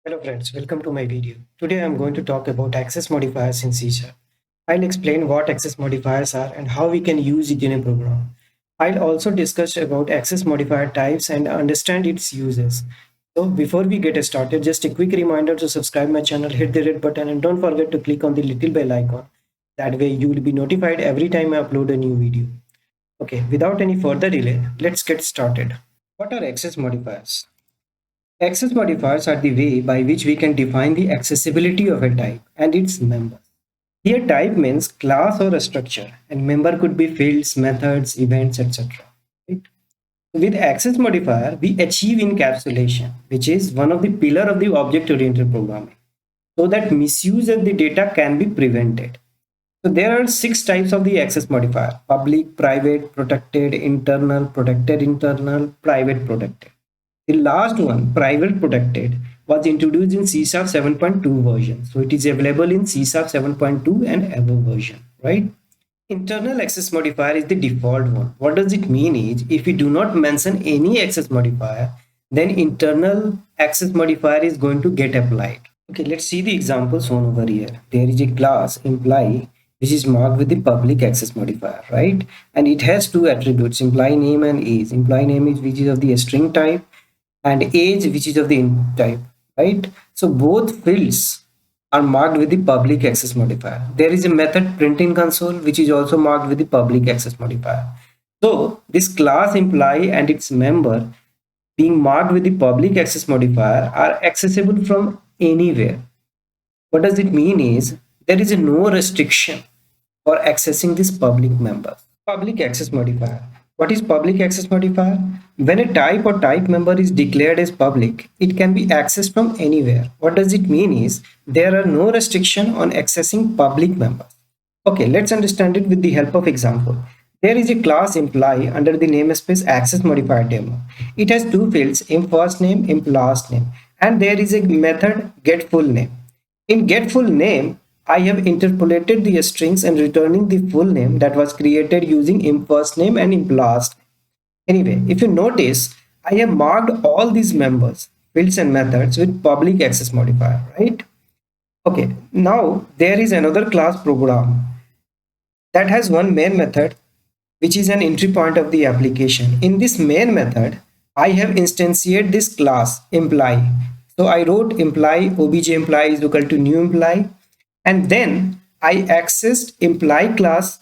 Hello friends, welcome to my video. Today I am going to talk about access modifiers in C Sharp. I'll explain what access modifiers are and how we can use it in a program. I'll also discuss about access modifier types and understand its uses. So before we get started, just a quick reminder to subscribe my channel, hit the red button and don't forget to click on the little bell icon. That way you will be notified every time I upload a new video. Okay, without any further delay, let's get started. What are access modifiers? Access modifiers are the way by which we can define the accessibility of a type and its members. Here type means class or a structure and member could be fields, methods, events, etc. Right? With access modifier, we achieve encapsulation, which is one of the pillar of the object-oriented programming, so that misuse of the data can be prevented. So there are 6 types of the access modifier: public, private, protected internal, private protected. The last one, private protected, was introduced in C Sharp 7.2 version. So it is available in C Sharp 7.2 and above version, right? Internal access modifier is the default one. What does it mean is if we do not mention any access modifier, then internal access modifier is going to get applied. Okay, let's see the example shown over here. There is a class imply which is marked with the public access modifier, right? And it has two attributes, imply name and age. Imply name is which is of the string type and age which is of the int type, right? So both fields are marked with the public access modifier. There is a method print in console which is also marked with the public access modifier. So this class imply and its member being marked with the public access modifier are accessible from anywhere. What does it mean is there is no restriction for accessing this public member. Public access modifier. What is public access modifier? When a type or type member is declared as public, it can be accessed from anywhere. What does it mean is there are no restriction on accessing public members. Okay, let's understand it with the help of example. There is a class imply under the namespace access modifier demo. It has two fields, imp first name, imp last name, and there is a method get full name. In get full name, I have interpolated the strings and returning the full name that was created using imp first name and imp last name. Anyway, if you notice, I have marked all these members, fields and methods with public access modifier, right? Okay, now there is another class program that has one main method, which is an entry point of the application. In this main method, I have instantiated this class imply. So I wrote imply obj imply is equal to new imply, and then I accessed imply class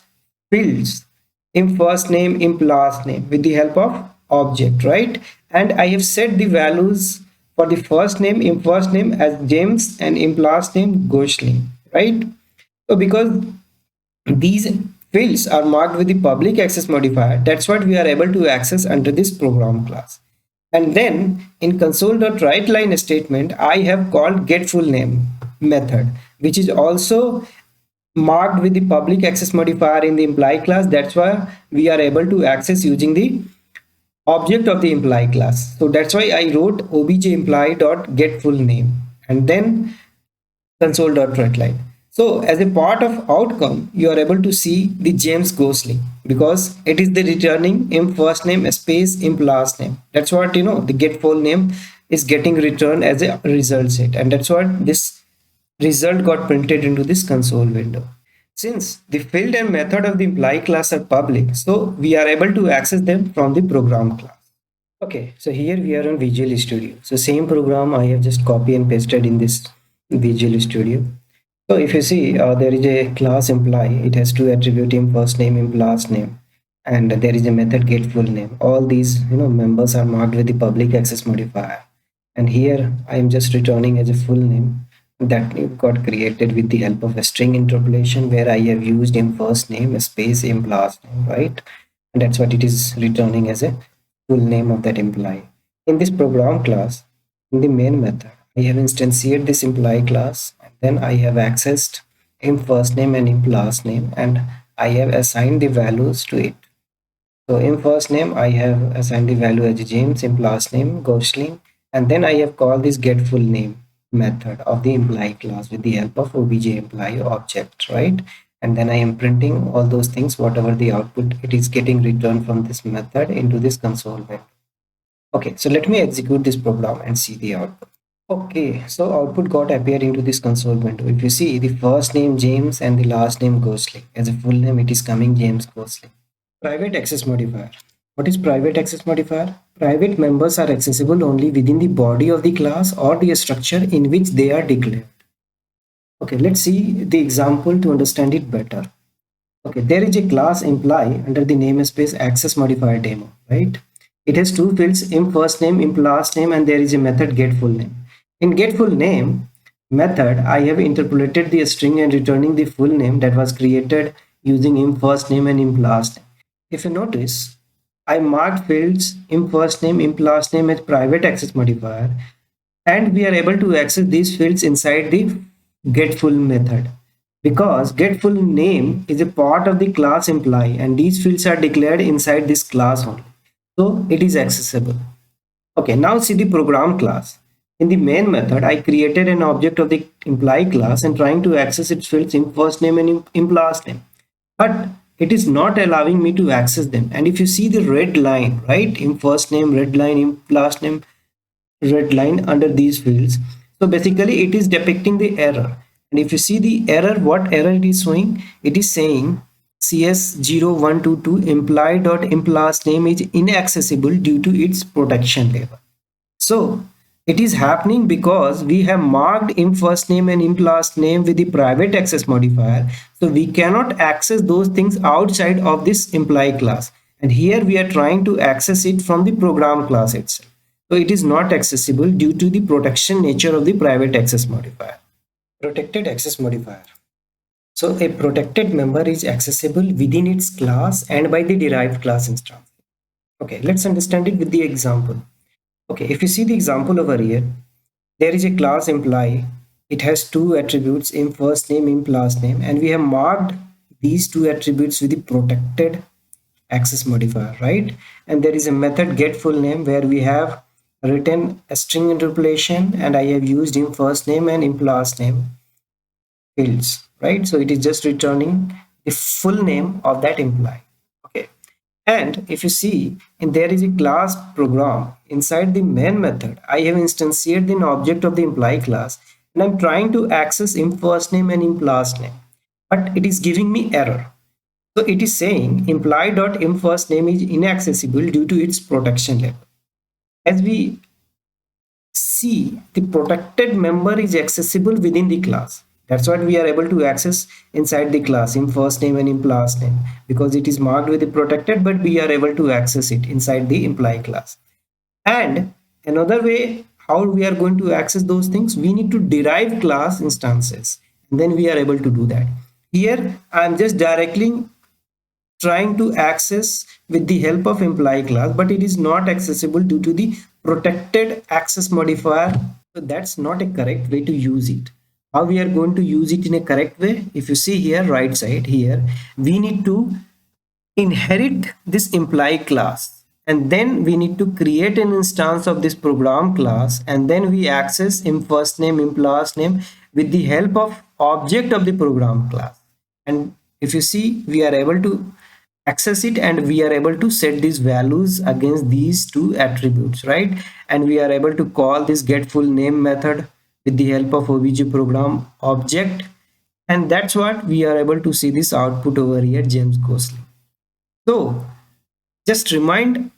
fields imp first name, imp last name with the help of object, right? And I have set the values for the first name, imp first name as James and imp last name Gosling, right? So because these fields are marked with the public access modifier, that's what we are able to access under this program class. And then in console.writeLine statement, I have called getFullName method, which is also marked with the public access modifier in the imply class. That's why we are able to access using the object of the imply class. So that's why I wrote obj imply dot get full name and then console.writeLine. So as a part of outcome, you are able to see the James Gosling because it is the returning imp first name space imp last name. That's what the get full name is getting returned as a result set, and that's what this result got printed into this console window. Since the field and method of the imply class are public, so we are able to access them from the program class. Okay, so here we are on Visual Studio. So same program I have just copy and pasted in this Visual Studio. So if you see, there is a class imply. It has two attributes, imp first name, imp last name, and there is a method get full name. All these members are marked with the public access modifier. And here I am just returning as a full name that got created with the help of a string interpolation where I have used imp first name space imp last name, right? And that's what it is returning as a full name of that imply. In this program class, in the main method, I have instantiated this imply class, and then I have accessed imp first name and imp last name, and I have assigned the values to it. So imp first name, I have assigned the value as James, imp last name Gosling, and then I have called this get full name method of the imply class with the help of obj imply object, right? And then I am printing all those things, whatever the output it is getting returned from this method into this console window. Okay, so let me execute this program and see the output. Okay, so output got appeared into this console window. If you see the first name James and the last name Ghostly, as a full name, it is coming James Ghostly. Private access modifier. What is private access modifier? Private members are accessible only within the body of the class or the structure in which they are declared. Okay, let's see the example to understand it better. Okay, there is a class imply under the namespace access modifier demo, right? It has two fields, imp first name, imp last name, and there is a method get full name. In get full name method, I have interpolated the string and returning the full name that was created using imp first name and imp last name. If you notice, I marked fields imp first name, imp last name as private access modifier, and we are able to access these fields inside the getFull method because getFull name is a part of the class imply and these fields are declared inside this class only, so it is accessible. Okay, now see the program class. In the main method, I created an object of the imply class and trying to access its fields in first name and in last name, but it is not allowing me to access them. And if you see the red line, right, in first name, red line, in last name, red line under these fields, so basically it is depicting the error. And if you see the error, what error it is showing, it is saying cs0122 imply.imp last name is inaccessible due to its protection level. So it is happening because we have marked imp first name and imp last name with the private access modifier, so we cannot access those things outside of this imply class, and here we are trying to access it from the program class itself. So it is not accessible due to the protection nature of the private access modifier. Protected access modifier. So a protected member is accessible within its class and by the derived class instance. Okay, let's understand it with the example. Okay, if you see the example over here, there is a class imply. It has two attributes, imp first name, imp last name, and we have marked these two attributes with the protected access modifier, right? And there is a method get full name where we have written a string interpolation and I have used imp first name and imp last name fields, right? So it is just returning the full name of that imply. Okay, and if you see, and there is a class program inside the main method, I have instantiated an object of the imply class and I'm trying to access imp first name and imp last name, but it is giving me error. So it is saying imply.imp first name is inaccessible due to its protection level. As we see, the protected member is accessible within the class. That's what we are able to access inside the class in first name and in last name, because it is marked with the protected, but we are able to access it inside the imply class. And another way how we are going to access those things, we need to derive class instances, and then we are able to do that. Here I'm just directly trying to access with the help of imply class, but it is not accessible due to the protected access modifier. So that's not a correct way to use it. How we are going to use it in a correct way? If you see here, right side here, we need to inherit this imply class, and then we need to create an instance of this program class, and then we access imp first name, imp last name with the help of object of the program class. And if you see, we are able to access it and we are able to set these values against these two attributes, right? And we are able to call this get full name method with the help of obj program object, and that's what we are able to see this output over here, James Ghostly. So just remind,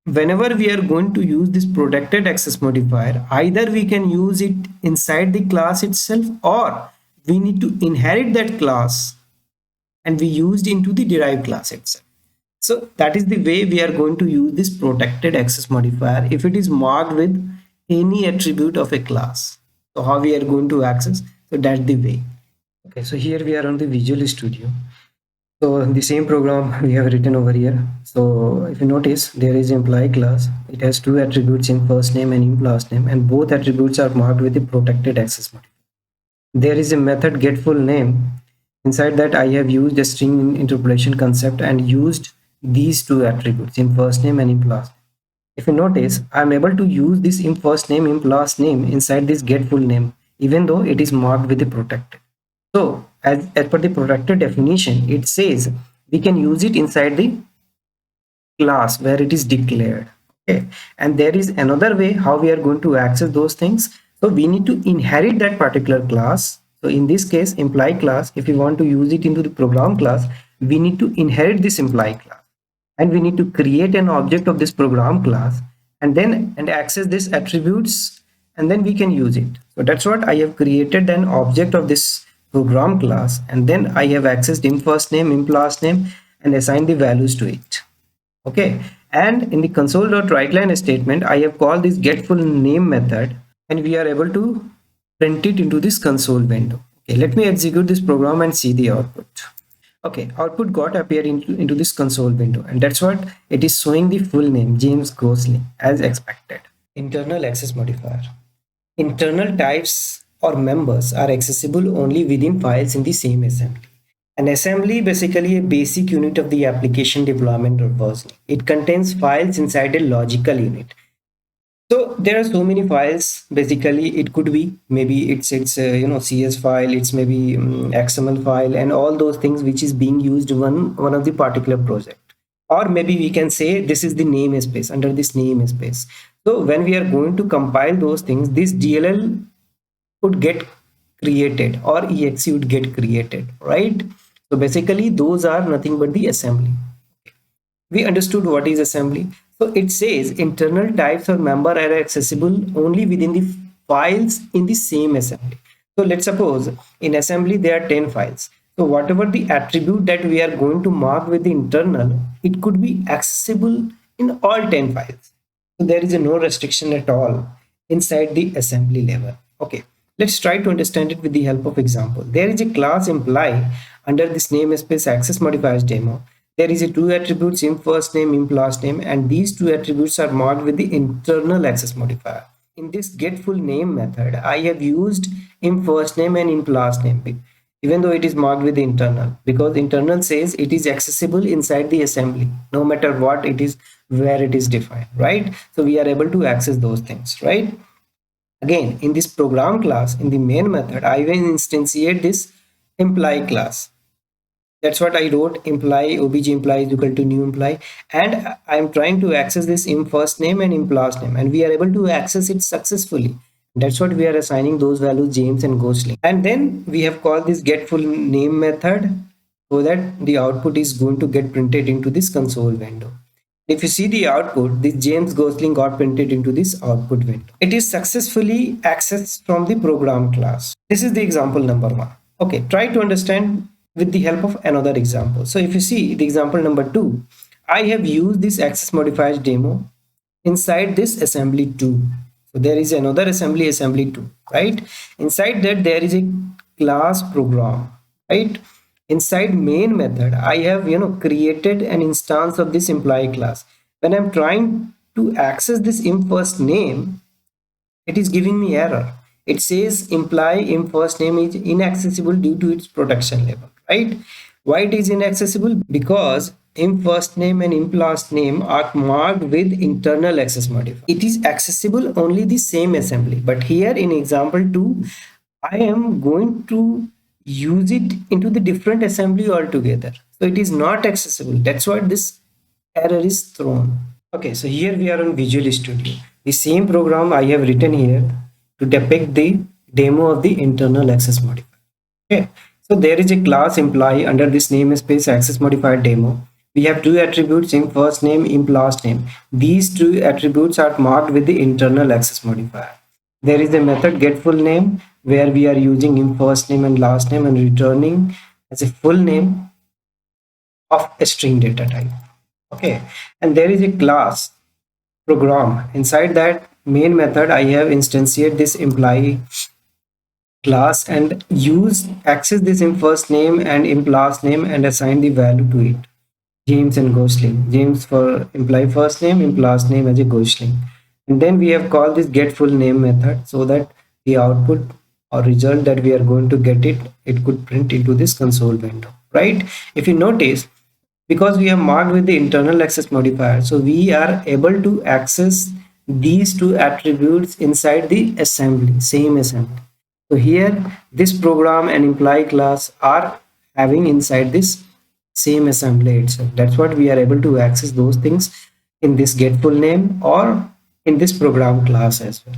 whenever we are going to use this protected access modifier, either we can use it inside the class itself or we need to inherit that class and we used into the derived class itself. So that is the way we are going to use this protected access modifier if it is marked with any attribute of a class. So how we are going to access? So that's the way. Okay, so here we are on the Visual Studio. So the same program we have written over here. So if you notice, there is imply class. It has two attributes in first name and in last name, and both attributes are marked with the protected access modifier. There is a method get full name. Inside that I have used a string interpolation concept and used these two attributes in first name and in last name. If you notice, I am able to use this in first name, in last name inside this get full name, even though it is marked with the protected. So as per the protected definition, it says we can use it inside the class where it is declared. Okay, and there is another way how we are going to access those things. So we need to inherit that particular class. So in this case, imply class, if we want to use it into the program class, we need to inherit this imply class, and we need to create an object of this program class, and then access this attributes, and then we can use it. So that's what I have created, an object of this program class, and then I have accessed imp first name, imp last name, and assigned the values to it. Okay, and in the console.writeLine statement, I have called this get full name method, and we are able to print it into this console window. Okay, let me execute this program and see the output. Okay, output got appeared into this console window, and that's what it is showing, the full name James Gosling as expected. Internal access modifier. Internal types or members are accessible only within files in the same assembly. An assembly basically a basic unit of the application deployment or versioning. It contains files inside a logical unit. So there are so many files. Basically, it could be maybe it's CS file, it's maybe XML file, and all those things which is being used one of the particular project. Or maybe we can say this is the namespace, under this namespace. So when we are going to compile those things, this DLL would get created, or exe would get created, right? So basically those are nothing but the assembly. We understood what is assembly. So it says internal types or member are accessible only within the files in the same assembly. So let's suppose in assembly there are 10 files. So whatever the attribute that we are going to mark with the internal, it could be accessible in all 10 files. So there is no restriction at all inside the assembly level. Okay, let's try to understand it with the help of example. There is a class imply under this namespace access modifiers demo. There is a two attributes, imp first name, imp last name, and these two attributes are marked with the internal access modifier. In this get full name method, I have used imp first name and imp last name, even though it is marked with the internal, because internal says it is accessible inside the assembly, no matter what it is, where it is defined, right? So we are able to access those things, right? Again, in this program class, in the main method, I will instantiate this imply class. That's what I wrote, imply obj imply is equal to new imply, and I'm trying to access this imp first name and imp last name, and we are able to access it successfully. That's what we are assigning those values James and Gosling, and then we have called this get full name method so that the output is going to get printed into this console window. If you see the output, this James Gosling got printed into this output window. It is successfully accessed from the program class. This is the example number 1. Okay, try to understand with the help of another example. So if you see the example number 2, I have used this access modifiers demo inside this assembly 2. So there is another assembly 2, right? Inside that there is a class program, right? Inside main method, I have created an instance of this imply class. When I'm trying to access this imp first name, it is giving me error. It says imply imp first name is inaccessible due to its protection level, right? Why it is inaccessible? Because imp first name and imp last name are marked with internal access modifier. It is accessible only the same assembly, but here in example 2, I am going to use it into the different assembly altogether. So it is not accessible. That's why this error is thrown. Okay, so here we are on Visual Studio. The same program I have written here to depict the demo of the internal access modifier. Okay, so there is a class imply under this namespace access modifier demo. We have two attributes, imp first name, imp last name. These two attributes are marked with the internal access modifier. There is a method get full name where we are using imp first name and last name and returning as a full name of a string data type. Okay, and there is a class program. Inside that main method, I have instantiated this imply class and use access this imp first name and imp last name and assign the value to it. James and Gosling. James for imply first name, imp last name as a Gosling. And then we have called this get full name method so that the output or result that we are going to get it could print into this console window, right? If you notice, because we have marked with the internal access modifier, so we are able to access these two attributes inside the assembly, same assembly. So here this program and imply class are having inside this same assembly itself. That's what we are able to access those things in this get full name or in this program class as well.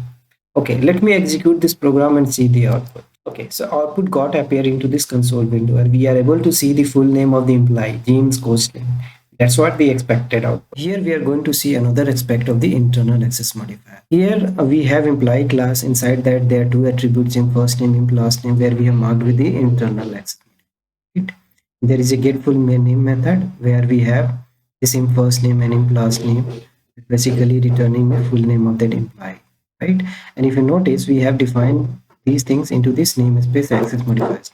Okay, let me execute this program and see the output. Okay, so output got appear into this console window and we are able to see the full name of the employee, James Gosling. That's what we expected out. Here we are going to see another aspect of the internal access modifier. Here we have employee class. Inside that there are two attributes, in first name, in last name, where we have marked with the internal access. Right? There is a get full name method where we have this in first name and in last name, basically returning the full name of that employee, right? And if you notice, we have defined these things into this namespace access modifiers.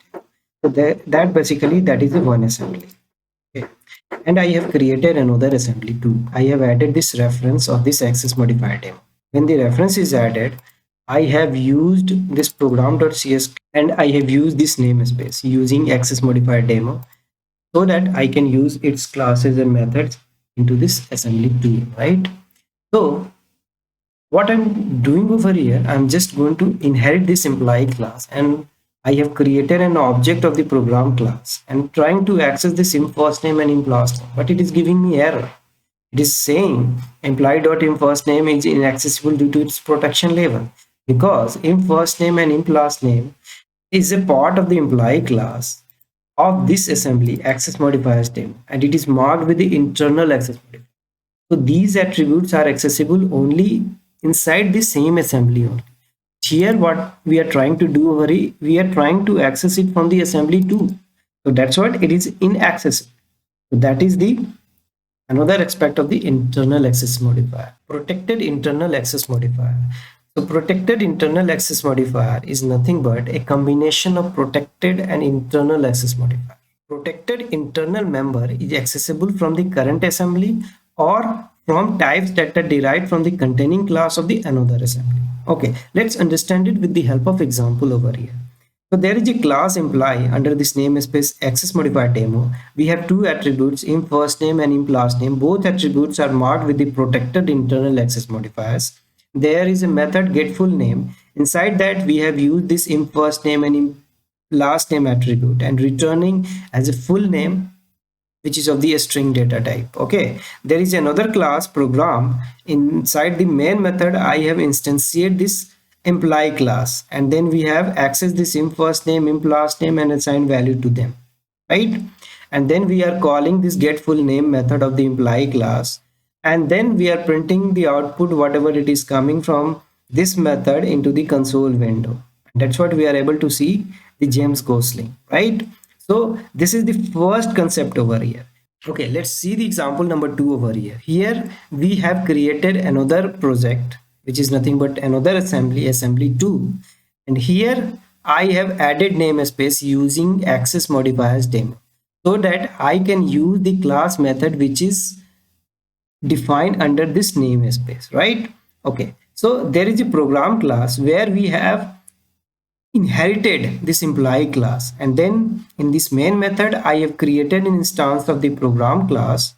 So that basically that is the one assembly. Okay. And I have created another assembly too. I have added this reference of this access modifier demo. When the reference is added, I have used this program.cs and I have used this namespace using access modifier demo so that I can use its classes and methods into this assembly tool, right? So what I'm doing over here, I'm just going to inherit this employee class and I have created an object of the program class and trying to access this in first name and in last name, but it is giving me error. It is saying employee.in first name is inaccessible due to its protection level because in first name and in last name is a part of the employee class of this assembly access modifiers demo and it is marked with the internal access modifier. So these attributes are accessible only inside the same assembly only. Here what we are trying to do over here, we are trying to access it from the assembly too. So that's what it is inaccessible. So that is the another aspect of the internal access modifier. Protected internal access modifier. So protected internal access modifier is nothing but a combination of protected and internal access modifier. Protected internal member is accessible from the current assembly or from types that are derived from the containing class of the another assembly. Okay, let's understand it with the help of example over here. So there is a class employee under this namespace access modifier demo. We have two attributes, in first name and in last name. Both attributes are marked with the protected internal access modifiers. There is a method get full name. Inside that we have used this in first name and in last name attribute and returning as a full name which is of the string data type. Okay, there is another class program. Inside the main method I have instantiated this employee class and then we have access this in first name, in last name and assign value to them, right? And then we are calling this get full name method of the employee class and then we are printing the output whatever it is coming from this method into the console window. That's what we are able to see the James Gosling, right? So this is the first concept over here. Okay, let's see the example number 2 over here. Here we have created another project which is nothing but another assembly 2, and here I have added namespace using access modifiers demo so that I can use the class method which is defined under this namespace, right? Okay, so there is a program class where we have inherited this employee class and then in this main method I have created an instance of the program class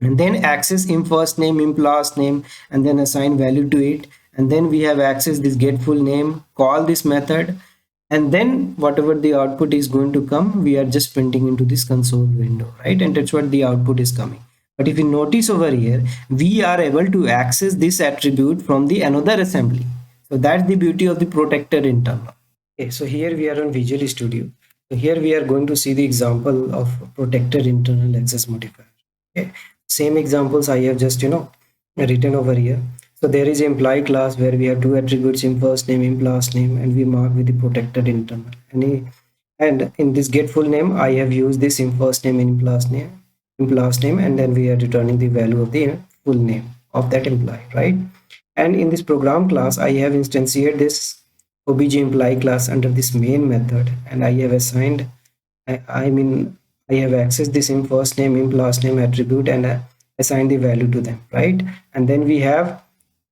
and then access in first name, in last name and then assign value to it and then we have access this get full name, call this method and then whatever the output is going to come we are just printing into this console window, right? And that's what the output is coming. But if you notice over here we are able to access this attribute from the another assembly. So that's the beauty of the protected internal. Okay, so here we are on Visual Studio. So here we are going to see the example of protected internal access modifier. Okay, same examples I have just written over here. So there is employee class where we have two attributes, in first name, in last name, and we mark with the protected internal. And in this get full name, I have used this in first name, in last name, and then we are returning the value of the full name of that employee, right? And in this program class, I have instantiated this obj employee class under this main method, and I have assigned, I have accessed this in first name, in last name attribute and assigned the value to them, right? And then we have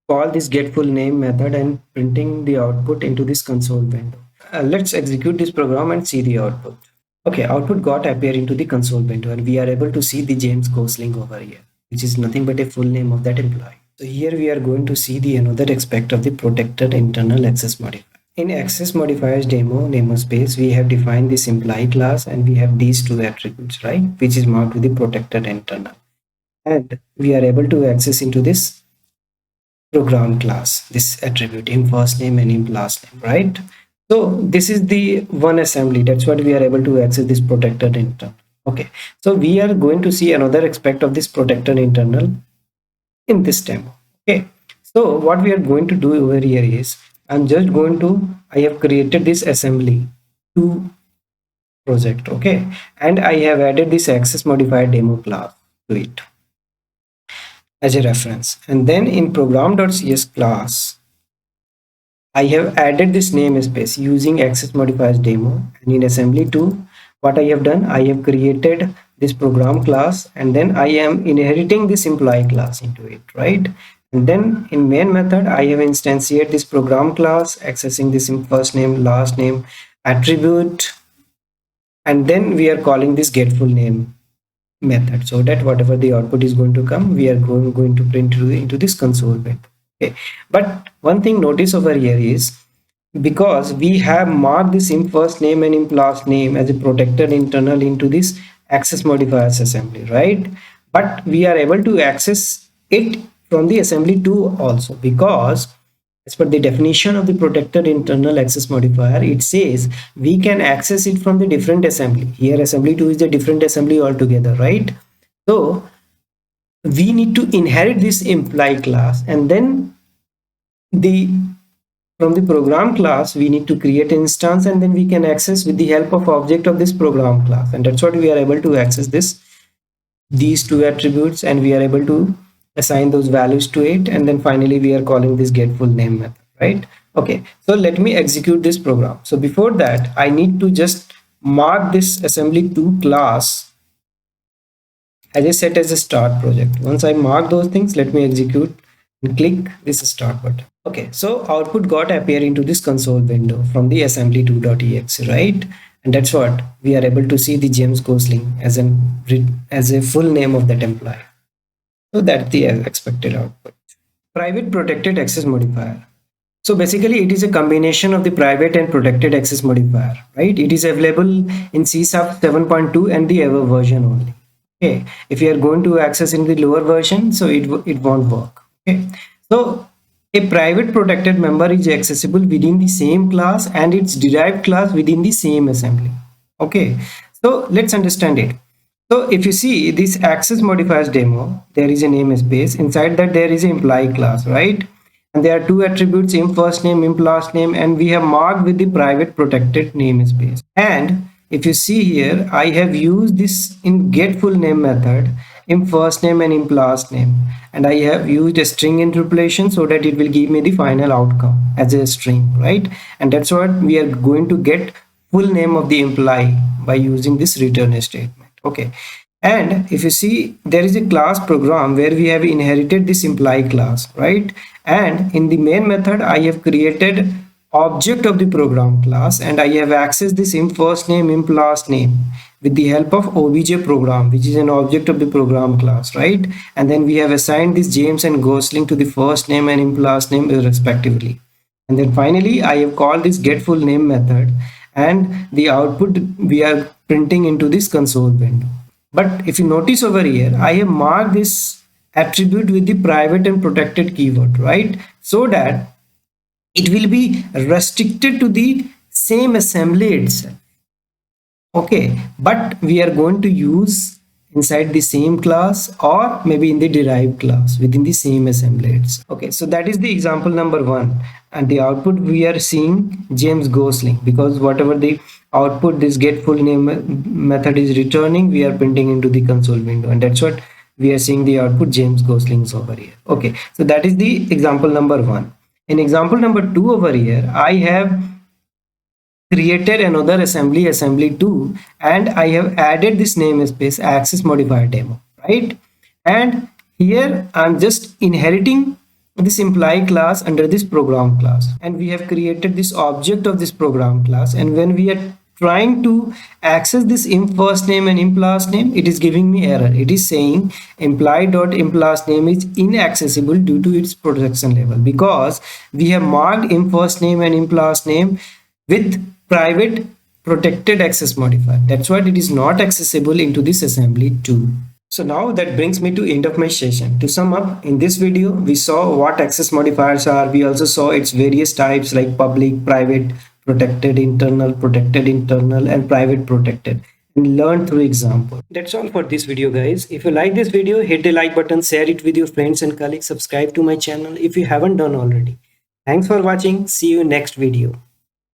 call this get full name method and printing the output into this console window. Let's execute this program and see the output. Okay, output got appear into the console window and we are able to see the James Gosling over here, which is nothing but a full name of that employee. So here we are going to see the another aspect of the protected internal access modifier. In access modifiers demo namespace, we have defined this employee class and we have these two attributes, right? Which is marked with the protected internal. And we are able to access into this program class, this attribute in first name and in last name, right? So this is the one assembly. That's what we are able to access this protected internal. Okay, so we are going to see another aspect of this protected internal in this demo. Okay, so what we are going to do over here is I have created this assembly to project. Okay, and I have added this access modifier demo class to it as a reference, and then in program.cs class I have added this namespace using access modifiers demo, and in assembly2 what I have done, I have created this program class, and then I am inheriting this employee class into it, right? And then in main method I have instantiated this program class, accessing this in first name last name attribute, and then we are calling this get full name method, so that whatever the output is going to come, we are going to print into this console window. Okay, but one thing notice over here is, because we have marked this in first name and in last name as a protected internal into this access modifiers assembly, right? But we are able to access it from the assembly2 also, because as per the definition of the protected internal access modifier, it says we can access it from the different assembly. Here assembly2 is a different assembly altogether, right? So we need to inherit this imply class, and then the from the program class we need to create an instance, and then we can access with the help of object of this program class, and that's what we are able to access these two attributes, and we are able to assign those values to it, and then finally we are calling this get full name method, right? Okay, so let me execute this program. So before that I need to just mark this assembly2 class as a set as a start project. Once I mark those things, let me execute and click this start button. Okay, so output got appear into this console window from the assembly2.exe, right? And that's what we are able to see the James Gosling as a full name of that employee. So that's the expected output. Private protected access modifier. So basically it is a combination of the private and protected access modifier, right? It is available in C 7.2 and the above version only. Okay, if you are going to access in the lower version, so it won't work. Okay, so a private protected member is accessible within the same class and its derived class within the same assembly. Okay, so let's understand it. So if you see this access modifiers demo, there is a namespace. Inside that there is an employee class, right? And there are two attributes, imp first name, imp last name, and we have marked with the private protected namespace. And if you see here, I have used this in get full name method, imp first name and imp last name, and I have used a string interpolation so that it will give me the final outcome as a string, right? And that's what we are going to get full name of the employee by using this return statement. Okay, and if you see, there is a class program where we have inherited this employee class, right? And in the main method I have created object of the program class, and I have accessed this imp first name, imp last name with the help of obj program, which is an object of the program class, right? And then we have assigned this James and Gosling to the first name and imp last name respectively. And then finally I have called this get full name method, and the output we are printing into this console window. But if you notice over here, I have marked this attribute with the private and protected keyword, right? So that it will be restricted to the same assembly itself. Okay, but we are going to use inside the same class or maybe in the derived class within the same assembly itself. Okay, so that is the example number 1, and the output we are seeing James Gosling, because whatever the output this get full name method is returning, we are printing into the console window, and that's what we are seeing the output James Gosling's over here. Okay, so that is the example number 1. In example number 2 over here, I have created another assembly2, and I have added this namespace access modifier demo, right? And here I'm just inheriting this employee class under this program class, and we have created this object of this program class, and when we are trying to access this imp first name and imp last name, it is giving me error. It is saying employee.imp last name is inaccessible due to its protection level, because we have marked imp first name and imp last name with private protected access modifier. That's why it is not accessible into this assembly2. So now that brings me to end of my session. To sum up, in this video, we saw what access modifiers are. We also saw its various types like public, private, protected internal, and private protected. And learned through example. That's all for this video, guys. If you like this video, hit the like button, share it with your friends and colleagues, subscribe to my channel if you haven't done already. Thanks for watching. See you next video.